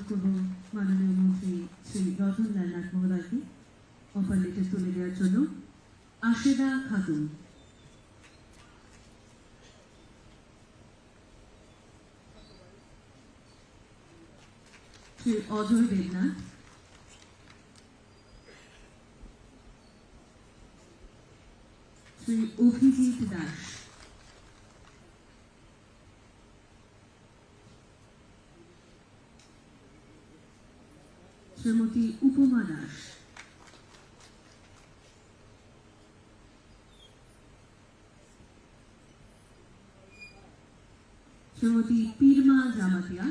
করব মাননীয় মন্ত্রী শ্রী রতনলাল নাথ মহোদয়কে অফার লেটার তুলে দেওয়ার জন্য। আশেদা খাতুন, শ্রী অজয় দেবনাথ, শ্রী অভিজিৎ দাস, শ্রীমতী উপমা দাস, শ্রীমতী পীরমা জামাতিয়া,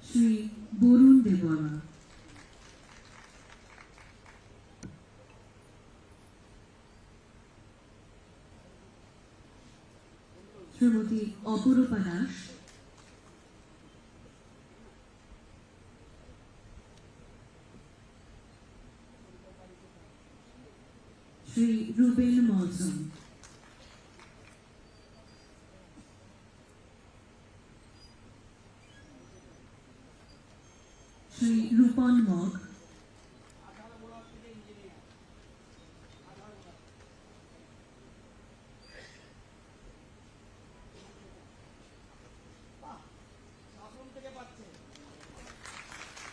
শ্রী বরুণ দেববর্মা, শ্রীমতী অপরূপা দাস, শ্রী রুবেল মৌসুম, শ্রী রূপন মগ,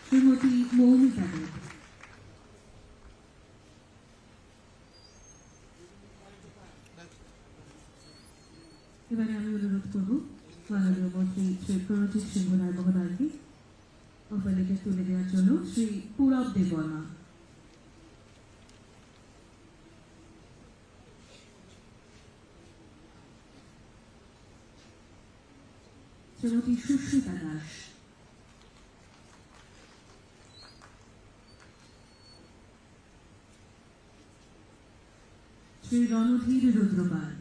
শ্রীমতী মৌমিতা দেব। এবারে আমি অনুরোধ করব মাননীয় মন্ত্রী শ্রী প্রণজিৎ সিংহ রায় মহোদয়কে অফার লেটার তুলে দেওয়ার জন্য। শ্রী পূরব দেববর্মা, শ্রীমতী সুস্মিতা দাস, শ্রী রণধীর রুদ্রপাল,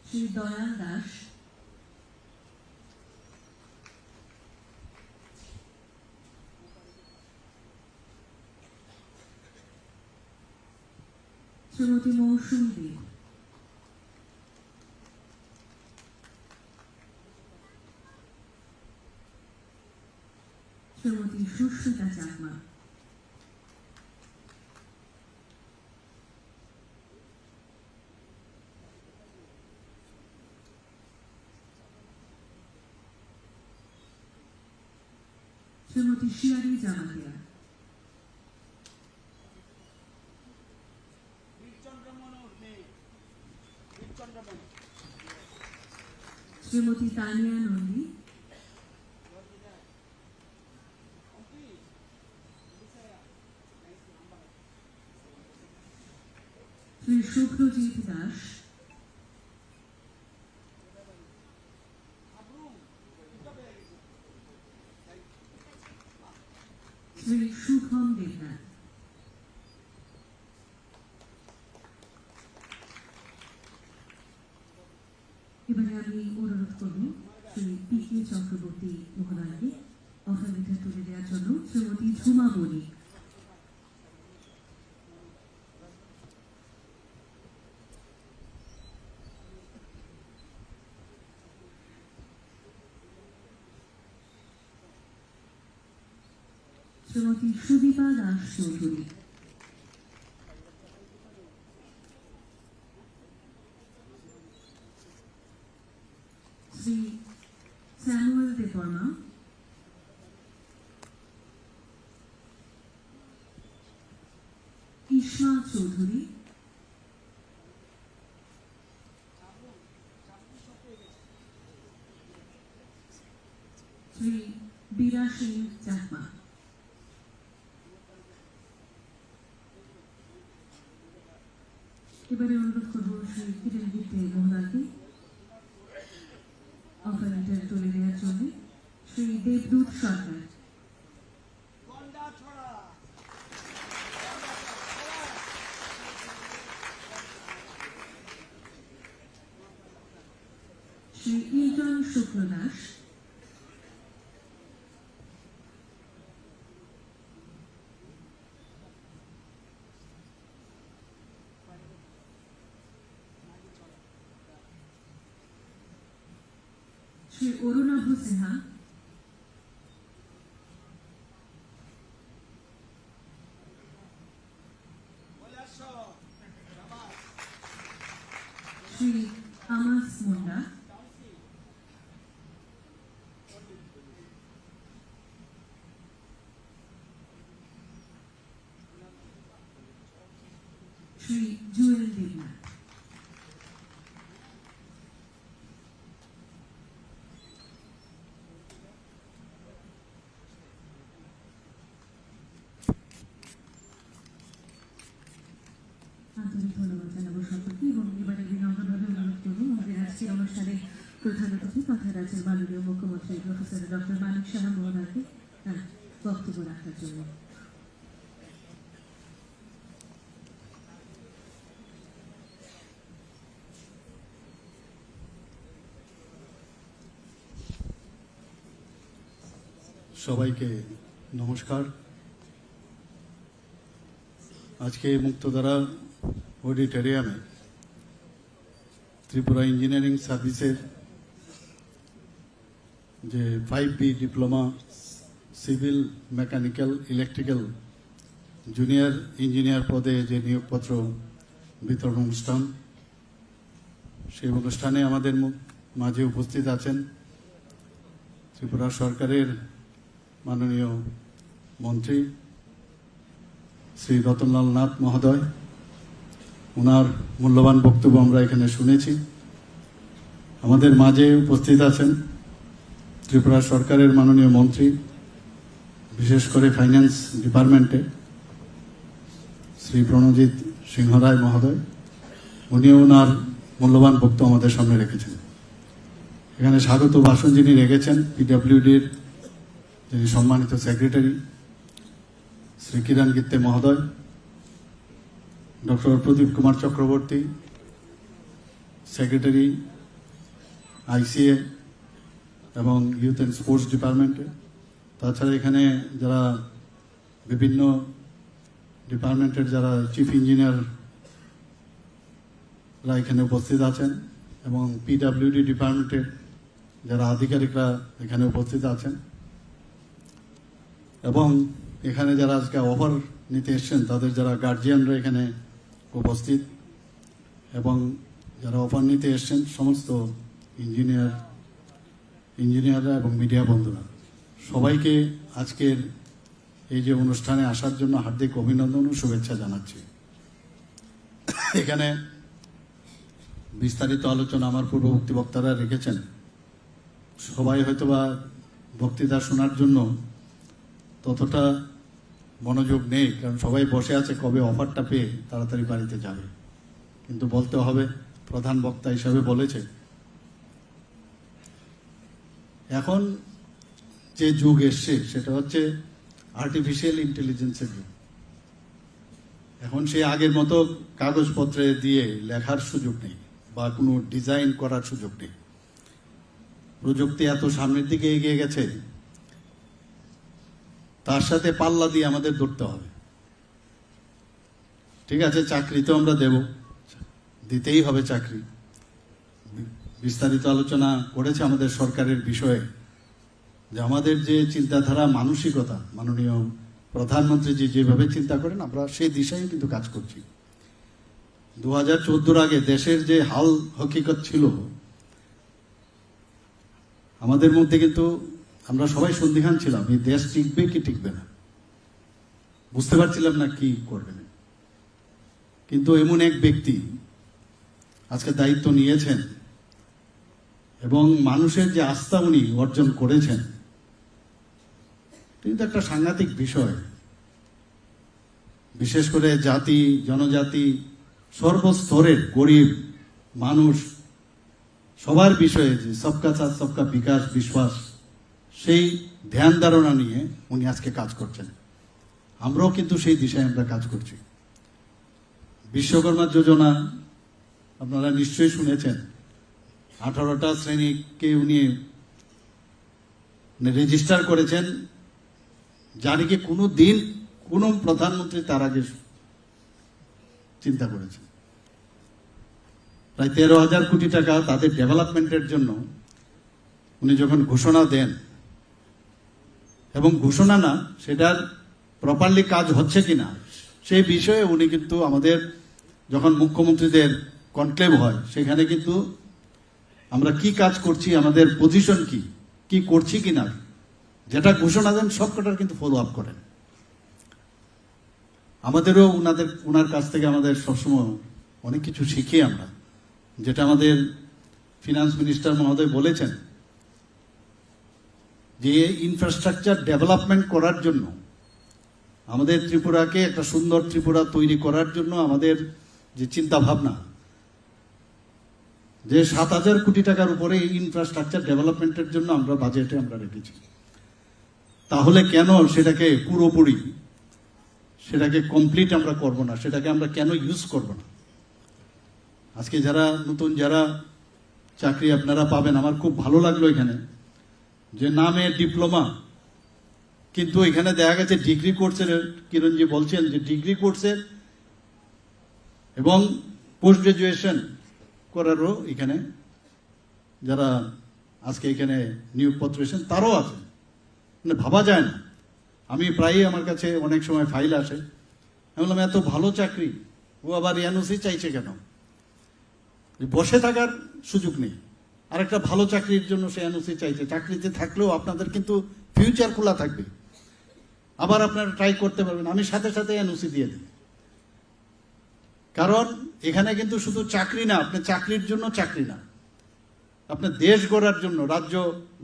শ্রী দয়াল দাস, শ্রীমতী মৌসুমী দেব, শ্রীমতী সুস্মিতা চাকমা, শ্রীমতী শিয়ারি জামাতিয়া, শ্রীমতী তানিয়া নন্দী, শ্রী শুভ্রজিৎ দাস, শ্রী শুভম দেবনাথ। এবারে আমি অনুরোধ করব শ্রী পি কে চক্রবর্তী মহোদয়কে অফার লেটার তুলে দেওয়ার জন্য। শ্রীমতী ঝুমা বণিক, শ্রীমতী সুদীপা দাস চৌধুরী, শ্রী স্যামুয়েল দেববর্মা, ইসমা চৌধুরী, শ্রী বীরা সিং চাকমা। এবারে অনুরোধ করব শ্রী কিরণ গুপ্তে মহোদয়কে অফার লেটার তুলে দেওয়ার জন্য। শ্রী দেবদূত সরকার, শ্রী ইলটন শুক্লদাস, শ্রী অরুণাভ সিনহা, শ্রী আমাস মুন্ডা, শ্রী জুয়েল দেবনাথ। আন্তরিক ধন্যবাদ জানাবো সকলকে এবং এবারে বিনম্রভাবে অনুরোধ করবো আমাদের আজকের অনুষ্ঠানে প্রধান অতিথি তথা রাজ্যের মাননীয় মুখ্যমন্ত্রী প্রফেসর ডক্টর মানিক সাহা মহোদয়কে তার বক্তব্য রাখার জন্য। সবাইকে নমস্কার। আজকে মুক্তধারা অডিটোরিয়ামে ত্রিপুরা ইঞ্জিনিয়ারিং সার্ভিসের যে 5B diploma civil mechanical electrical junior engineer পদে যে নিয়োগপত্র বিতরণ অনুষ্ঠান, সেই অনুষ্ঠানে আমাদের মাঝে উপস্থিত আছেন ত্রিপুরা সরকারের মাননীয় মন্ত্রী শ্রী রতনলাল নাথ মহোদয়। ওনার মূল্যবান বক্তব্য আমরা এখানে শুনেছি। আমাদের মাঝে উপস্থিত আছেন ত্রিপুরা সরকারের মাননীয় মন্ত্রী, বিশেষ করে ফাইন্যান্স ডিপার্টমেন্টে শ্রী প্রণজিৎ সিংহ রায় মহোদয়। উনিও ওনার মূল্যবান বক্তব্য আমাদের সামনে রেখেছেন। এখানে স্বাগত ভাষণ যিনি রেখেছেন পিডব্লিউডির যিনি সম্মানিত সেক্রেটারি শ্রী কিরণ গিত্তে মহোদয়, ডক্টর প্রদীপ কুমার চক্রবর্তী সেক্রেটারি আইসিএ এবং ইউথ অ্যান্ড স্পোর্টস ডিপার্টমেন্টে। তাছাড়া এখানে যারা বিভিন্ন ডিপার্টমেন্টের যারা চিফ ইঞ্জিনিয়াররা এখানে উপস্থিত আছেন এবং পিডব্লিউডি ডিপার্টমেন্টের যারা আধিকারিকরা এখানে উপস্থিত আছেন এবং এখানে যারা আজকে অফার নিতে এসছেন তাদের যারা গার্জিয়ানরা এখানে উপস্থিত এবং যারা অফার নিতে এসছেন সমস্ত ইঞ্জিনিয়াররা এবং মিডিয়া বন্ধুরা, সবাইকে আজকের এই যে অনুষ্ঠানে আসার জন্য হার্দিক অভিনন্দন ও শুভেচ্ছা জানাচ্ছি। এখানে বিস্তারিত আলোচনা আমার পূর্ববর্তী বক্তারা রেখেছেন। সবাই হয়তোবা বক্তৃতা শোনার জন্য ততটা মনোযোগ নেই, কারণ সবাই বসে আছে কবে অফারটা পেয়ে তাড়াতাড়ি বাড়িতে যাবে। কিন্তু বলতে হবে, প্রধান বক্তা হিসাবে বলেছে, এখন যে যুগ এসছে সেটা হচ্ছে আর্টিফিশিয়াল ইন্টেলিজেন্সের যুগ। এখন সে আগের মতো কাগজপত্রে দিয়ে লেখার সুযোগ নেই বা কোনো ডিজাইন করার সুযোগ নেই। প্রযুক্তি এত সামনের দিকে এগিয়ে গেছে, তার সাথে পাল্লা দিয়ে আমাদের ধরতে হবে। ঠিক আছে, চাকরি তো আমরা দিতেই হবে চাকরি। বিস্তারিত আলোচনা করেছে আমাদের সরকারের বিষয়ে, যে আমাদের যে চিন্তাধারা মানসিকতা মাননীয় প্রধানমন্ত্রী যেভাবে চিন্তা করেন আমরা সেই দিশায় কিন্তু কাজ করছি। 2014 আগে দেশের যে হাল হকিকত ছিল আমাদের মধ্যে, কিন্তু আমরা সবাই সন্দিহান ছিলাম এই দেশ টিকবে কি টিকবে না, বুঝতে পারছিলাম না কি করবেন। কিন্তু এমন এক ব্যক্তি আজকে দায়িত্ব নিয়েছেন এবং মানুষের যে আস্থা উনি অর্জন করেছেন, কিন্তু একটা সাংঘাতিক বিষয়। বিশেষ করে জাতি জনজাতি সর্বস্তরের গরিব মানুষ সবার বিষয়ে যে সবকা সাথ সবকা বিকাশ বিশ্বাস, সেই ধ্যান ধারণা নিয়ে উনি আজকে কাজ করছেন। আমরাও কিন্তু সেই দিশায় আমরা কাজ করছি। বিশ্বকর্মা যোজনা আপনারা নিশ্চয়ই শুনেছেন, 18টা শ্রেণীকে উনি রেজিস্টার করেছেন, যা নাকি কোনো দিন কোনো প্রধানমন্ত্রী তার আগে চিন্তা করেছেন। প্রায় 13,000 কোটি টাকা তাদের ডেভেলপমেন্টের জন্য উনি যখন ঘোষণা দেন, এবং ঘোষণা না, সেটার প্রপারলি কাজ হচ্ছে কিনা সেই বিষয়ে উনি কিন্তু আমাদের যখন মুখ্যমন্ত্রীদের কনক্লেভ হয় সেখানে কিন্তু আমরা কি কাজ করছি, আমাদের পজিশন কি করছি কিনা, যেটা ঘোষণা দেন সবকটার কিন্তু ফলো আপ করেন। আমাদেরও ওনার কাছ থেকে আমাদের সবসময় অনেক কিছু শিখি আমরা, যেটা আমাদের ফিনান্স মিনিস্টার মহোদয় বলেছেন যে ইনফ্রাস্ট্রাকচার ডেভেলপমেন্ট করার জন্য, আমাদের ত্রিপুরাকে একটা সুন্দর ত্রিপুরা তৈরি করার জন্য আমাদের যে চিন্তা ভাবনা, যে 7,000 কোটি টাকার উপরে ইনফ্রাস্ট্রাকচার ডেভেলপমেন্টের জন্য আমরা বাজেটে আমরা রেখেছি, তাহলে কেন সেটাকে পুরোপুরি সেটাকে কমপ্লিট আমরা করব না, সেটাকে আমরা কেন ইউজ করব না? আজকে যারা নতুন যারা চাকরি আপনারা পাবেন, আমার খুব ভালো লাগলো এখানে যে নামে ডিপ্লোমা, কিন্তু এখানে দেখা গেছে ডিগ্রি কোর্সের, কিরণজি বলছেন যে ডিগ্রি কোর্সের এবং পোস্ট গ্রাজুয়েশন করারও এখানে যারা আজকে এখানে নিয়োগপত্র এসেছেন তারাও আছেন, মানে ভাবা যায় না। আমি প্রায়ই আমার কাছে অনেক সময় ফাইল আসে, আমি বললাম এত ভালো চাকরি, ও আবার এনওসি চাইছে কেন? বসে থাকার সুযোগ নেই, আর একটা ভালো চাকরির জন্য সে এনওসি চাইছে। চাকরিতে থাকলেও আপনাদের কিন্তু ফিউচার খোলা থাকবে, আবার আপনারা ট্রাই করতে পারবেন। আমি সাথে সাথে এনওসি দিয়ে দিই, কারণ এখানে কিন্তু শুধু চাকরি না, আপনি চাকরির জন্য চাকরি না, আপনার দেশ গড়ার জন্য, রাজ্য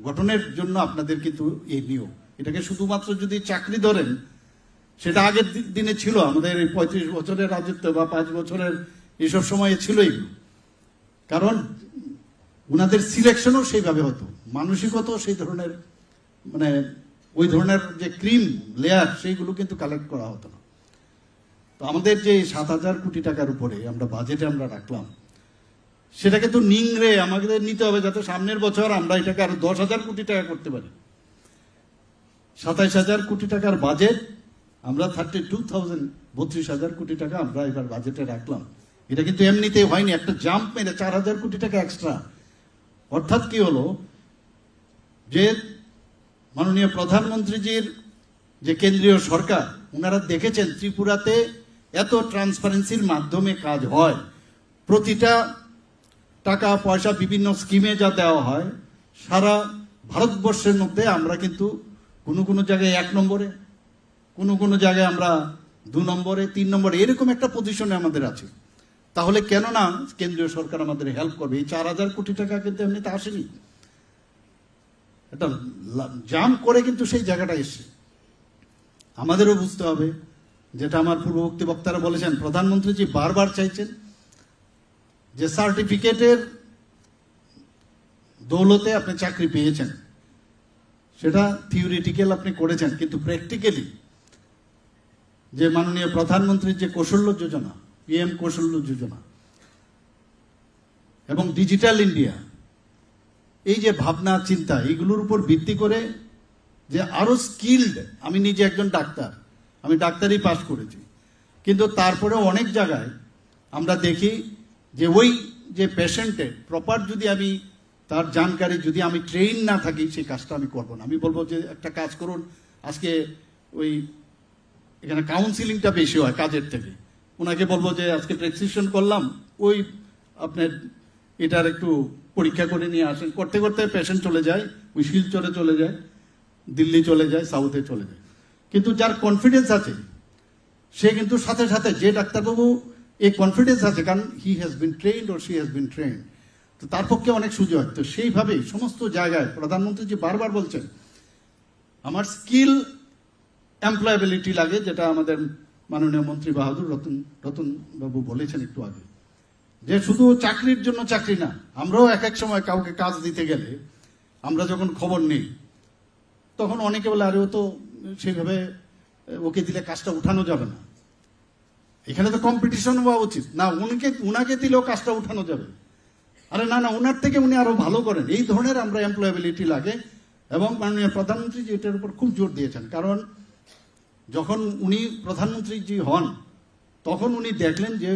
গঠনের জন্য আপনাদের কিন্তু এই নিয়োগ। এটাকে শুধুমাত্র যদি চাকরি ধরেন, সেটা আগের দিনে ছিল, আমাদের এই 35 বছরের রাজত্ব বা 5 বছরের এইসব সময়ে ছিল এগুলো, কারণ ওনাদের সিলেকশনও সেইভাবে হতো, মানসিকতা সেই ধরনের, মানে ওই ধরনের যে ক্রিম লেয়ার সেইগুলো কিন্তু কালেক্ট করা হতো না। তো আমাদের যে 7,000 কোটি টাকার উপরে আমরা বাজেটে আমরা রাখলাম, সেটাকে তো নিংড়ে আমাদের নিতে হবে, যাতে সামনের বছর আমরা এটাকে আরো 10,000 কোটি টাকা করতে পারি। 27,000 কোটি টাকার বাজেট আমরা 32,000 কোটি টাকা আমরা এবার বাজেটে রাখলাম। এটা কিন্তু এমনিতেই হয়নি, একটা জাম্প মেরে 4,000 কোটি টাকা এক্সট্রা। অর্থাৎ কি হলো, যে মাননীয় প্রধানমন্ত্রীজির যে কেন্দ্রীয় সরকার, ওনারা দেখেছেন ত্রিপুরাতে এত ট্রান্সপারেন্সির মাধ্যমে কাজ হয়, প্রতিটা টাকা পয়সা বিভিন্ন স্কিমে যা দেওয়া হয়, সারা ভারতবর্ষের মধ্যে আমরা কিন্তু কোনো কোনো জায়গায় 1 নম্বরে, কোনো কোনো জায়গায় আমরা 2 নম্বরে, 3 নম্বরে, এরকম একটা পজিশনে আমাদের আছে। তাহলে কেন না কেন্দ্রীয় সরকার আমাদের হেল্প করবে? এই 4,000 কোটি টাকা কিন্তু এমনিতে আসেনি, এটা জাম্প করে কিন্তু সেই জায়গাটা এসছে। আমাদেরও বুঝতে হবে, যেটা আমার পূর্ববর্তী বক্তারা বলেছেন, প্রধানমন্ত্রীজি বারবার চাইছেন যে সার্টিফিকেটের দৌলতে আপনি চাকরি পেয়েছেন, সেটা থিওরিটিক্যাল আপনি করেছেন, কিন্তু প্র্যাকটিক্যালি যে মাননীয় প্রধানমন্ত্রীর যে কৌশল্য যোজনা, PM কৌশল্য যোজনা এবং ডিজিটাল ইন্ডিয়া, এই যে ভাবনা চিন্তা, এইগুলোর উপর ভিত্তি করে যে আরো স্কিল্ড, আমি নিজে একজন ডাক্তার, আমি ডাক্তারি পাস করেছি, কিন্তু তারপরে অনেক জায়গায় আমরা দেখি যে ওই যে পেশেন্টের প্রপার যদি আমি তার জানকারি, যদি আমি ট্রেন না থাকি, সেই কাজটা আমি করবো না। আমি বলবো যে একটা কাজ করুন, আজকে ওই এখানে কাউন্সিলিংটা বেশি হয় কাজের থেকে, ওনাকে বলবো যে আজকে প্রেসক্রিপশন করলাম, ওই আপনার এটার একটু পরীক্ষা করে নিয়ে আসেন। করতে করতে পেশেন্ট চলে যায়, ওই শিলচরে চলে যায়, দিল্লি চলে যায়, সাউথে চলে যায়। কিন্তু যার কনফিডেন্স আছে, সে কিন্তু সাথে সাথে, যে ডাক্তারবাবু এই কনফিডেন্স আছে, কারণ he has been trend or she has been trend, তো তার পক্ষে অনেক সুযোগ। তো সেইভাবেই সমস্ত জায়গায় প্রধানমন্ত্রী যে বারবার বলছেন, আমার স্কিল এমপ্লয়াবিলিটি লাগে, যেটা আমাদের মাননীয় মন্ত্রী বাহাদুর রতন বাবু বলেছেন একটু আগে, যে শুধু চাকরির জন্য চাকরি না। আমরাও এক এক সময় কাউকে কাজ দিতে গেলে আমরা যখন খবর নেই, তখন অনেকে বলে আরে ও তো সেইভাবে ওকে দিলে কাজটা উঠানো যাবে না, এখানে তো কম্পিটিশন হওয়া উচিত না, উনাকে দিলেও কাজটা উঠানো যাবে। আরে না না, ওনার থেকে উনি আরো ভালো করেন, এই ধরনের আমরা এমপ্লয়াবিলিটি লাগে। এবং মাননীয় প্রধানমন্ত্রী এটার উপর খুব জোর দিয়েছেন, কারণ যখন উনি প্রধানমন্ত্রী হন তখন উনি দেখলেন যে